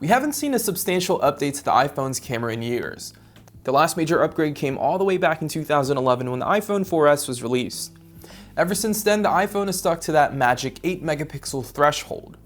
We haven't seen a substantial update to the iPhone's camera in years. The last major upgrade came all the way back in 2011 when the iPhone 4S was released. Ever since then, the iPhone has stuck to that magic 8 megapixel threshold.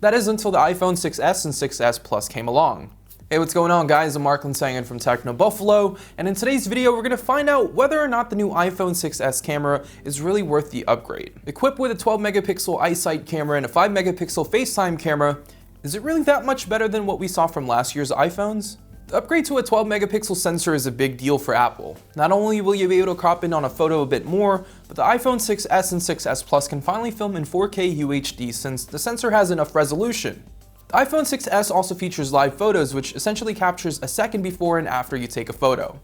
That is until the iPhone 6S and 6S Plus came along. Hey, what's going on guys? I'm Marklin Sangan from Techno Buffalo, and in today's video we're going to find out whether or not the new iPhone 6S camera is really worth the upgrade. Equipped with a 12 megapixel iSight camera and a 5 megapixel FaceTime camera, is it really that much better than what we saw from last year's iPhones? The upgrade to a 12 megapixel sensor is a big deal for Apple. Not only will you be able to crop in on a photo a bit more, but the iPhone 6S and 6S Plus can finally film in 4K UHD since the sensor has enough resolution. The iPhone 6S also features live photos, which essentially captures a second before and after you take a photo.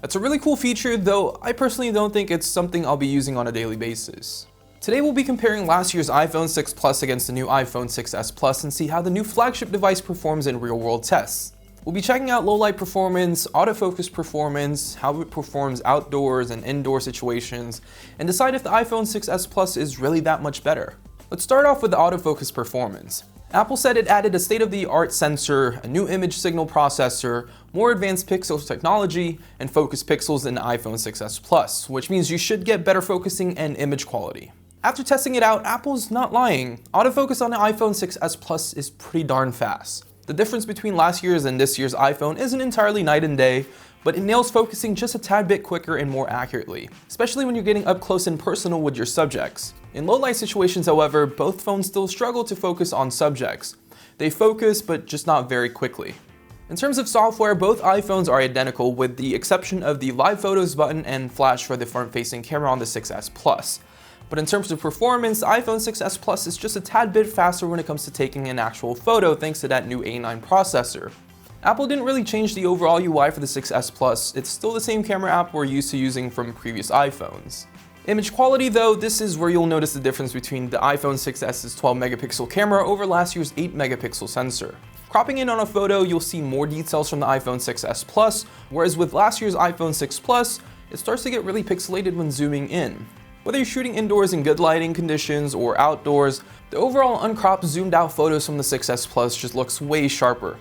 That's a really cool feature, though I personally don't think it's something I'll be using on a daily basis. Today we'll be comparing last year's iPhone 6 Plus against the new iPhone 6S Plus and see how the new flagship device performs in real-world tests. We'll be checking out low-light performance, autofocus performance, how it performs outdoors and indoor situations, and decide if the iPhone 6S Plus is really that much better. Let's start off with the autofocus performance. Apple said it added a state-of-the-art sensor, a new image signal processor, more advanced pixel technology, and focus pixels in the iPhone 6S Plus, which means you should get better focusing and image quality. After testing it out, Apple's not lying. Autofocus on the iPhone 6S Plus is pretty darn fast. The difference between last year's and this year's iPhone isn't entirely night and day, but it nails focusing just a tad bit quicker and more accurately, especially when you're getting up close and personal with your subjects. In low light situations, however, both phones still struggle to focus on subjects. They focus, but just not very quickly. In terms of software, both iPhones are identical with the exception of the Live Photos button and flash for the front-facing camera on the 6S Plus. But in terms of performance, the iPhone 6S Plus is just a tad bit faster when it comes to taking an actual photo thanks to that new A9 processor. Apple didn't really change the overall UI for the 6S Plus, it's still the same camera app we're used to using from previous iPhones. Image quality though, this is where you'll notice the difference between the iPhone 6S's 12 megapixel camera over last year's 8 megapixel sensor. Cropping in on a photo, you'll see more details from the iPhone 6S Plus, whereas with last year's iPhone 6 Plus, it starts to get really pixelated when zooming in. Whether you're shooting indoors in good lighting conditions or outdoors, the overall uncropped zoomed out photos from the 6S Plus just looks way sharper.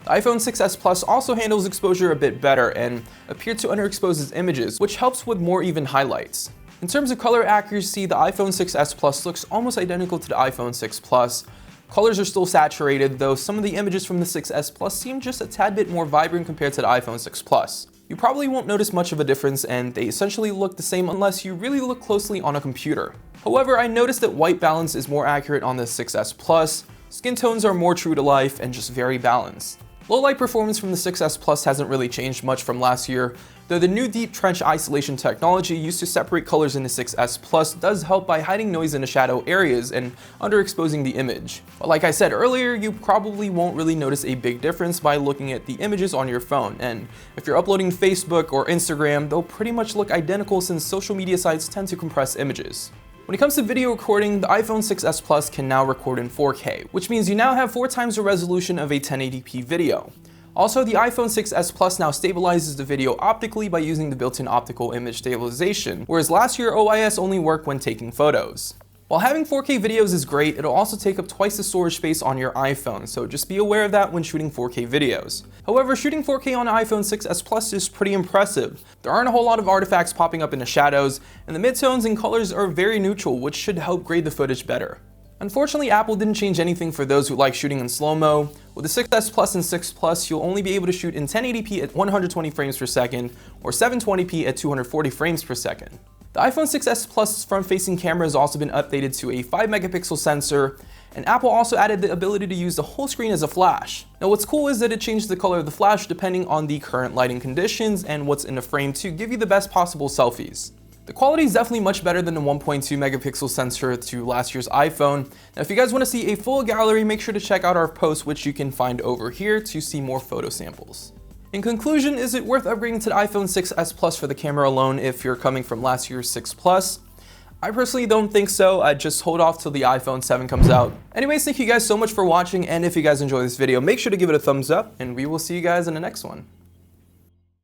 The iPhone 6S Plus also handles exposure a bit better and appeared to underexpose its images, which helps with more even highlights. In terms of color accuracy, the iPhone 6S Plus looks almost identical to the iPhone 6 Plus. Colors are still saturated, though some of the images from the 6S Plus seem just a tad bit more vibrant compared to the iPhone 6 Plus. You probably won't notice much of a difference, and they essentially look the same unless you really look closely on a computer. However, I noticed that white balance is more accurate on the 6S Plus, skin tones are more true to life, and just very balanced. Low light performance from the 6S Plus hasn't really changed much from last year, though the new deep trench isolation technology used to separate colors in the 6S Plus does help by hiding noise in the shadow areas and underexposing the image. But like I said earlier, you probably won't really notice a big difference by looking at the images on your phone, and if you're uploading to Facebook or Instagram, they'll pretty much look identical since social media sites tend to compress images. When it comes to video recording, the iPhone 6S Plus can now record in 4K, which means you now have 4 times the resolution of a 1080p video. Also, the iPhone 6S Plus now stabilizes the video optically by using the built-in optical image stabilization, whereas last year OIS only worked when taking photos. While having 4K videos is great, it'll also take up twice the storage space on your iPhone, so just be aware of that when shooting 4K videos. However, shooting 4K on the iPhone 6S Plus is pretty impressive. There aren't a whole lot of artifacts popping up in the shadows, and the midtones and colors are very neutral, which should help grade the footage better. Unfortunately, Apple didn't change anything for those who like shooting in slow-mo. With the 6S Plus and 6 Plus, you'll only be able to shoot in 1080p at 120 frames per second or 720p at 240 frames per second. The iPhone 6S Plus front-facing camera has also been updated to a 5 megapixel sensor, and Apple also added the ability to use the whole screen as a flash. Now what's cool is that it changed the color of the flash depending on the current lighting conditions and what's in the frame to give you the best possible selfies. The quality is definitely much better than the 1.2 megapixel sensor to last year's iPhone. Now if you guys want to see a full gallery, make sure to check out our post, which you can find over here to see more photo samples. In conclusion, is it worth upgrading to the iPhone 6S Plus for the camera alone if you're coming from last year's 6 Plus? I personally don't think so. I'd just hold off till the iPhone 7 comes out. Anyways, thank you guys so much for watching, and if you guys enjoyed this video, make sure to give it a thumbs up, and we will see you guys in the next one.